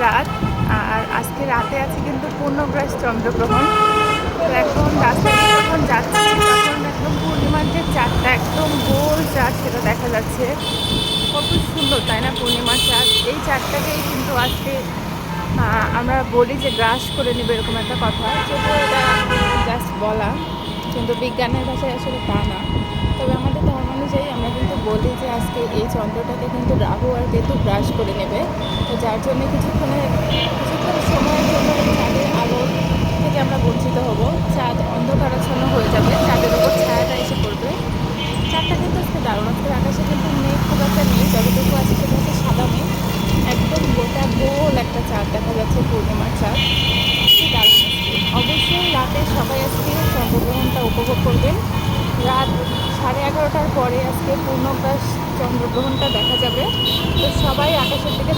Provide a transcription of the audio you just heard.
রাত, আর আজকে রাতে আছে কিন্তু পূর্ণগ্রাস চন্দ্রগ্রহণ। তো এখন রাস্তায় যখন যাচ্ছি তখন একদম পূর্ণিমার যে চাঁদটা একদম গোল চাঁদ সেটা দেখা যাচ্ছে। কত সুন্দর তাই না পূর্ণিমার চাঁদ! এই চাঁদটাকেই কিন্তু আজকে আমরা বলি যে গ্রাস করে নেবে, এরকম একটা কথা। যদিও এটা জাস্ট বলা, কিন্তু বিজ্ঞানের ভাষায় আসলে তা না। তবে আমাদের ধর্ম অনুযায়ী আমরা কিন্তু বলি যে আজকে এই চন্দ্রটাকে কিন্তু রাহু আর কেতু গ্রাস করে নেবে। তো যার জন্য কিছুক্ষণ সময়ের জন্য এই চাঁদের আলোর থেকে আমরা বঞ্চিত হব। চাঁদ অন্ধকারাচ্ছন্ন হয়ে যাবে, চাঁদের উপর ছায়াটা এসে পড়বে। চাঁদটা কিন্তু আজকে দারুণ। আজকের আকাশে কিন্তু মেঘ খুব একটা নেই, যতটুকু আছে সেটা হচ্ছে সাদা মেঘ। একদম গোটা গোল একটা চাঁদ দেখা যাচ্ছে, পূর্ণিমার চাঁদ। খুবই দারুণ আজকে। অবশ্যই রাতে সবাই আজকে চন্দ্রগ্রহণটা উপভোগ করবেন। রাত 11:30টার পরে আজকে পূর্ণগ্রাস চন্দ্রগ্রহণটা দেখা যাবে। তো সবাই আকাশের দিকে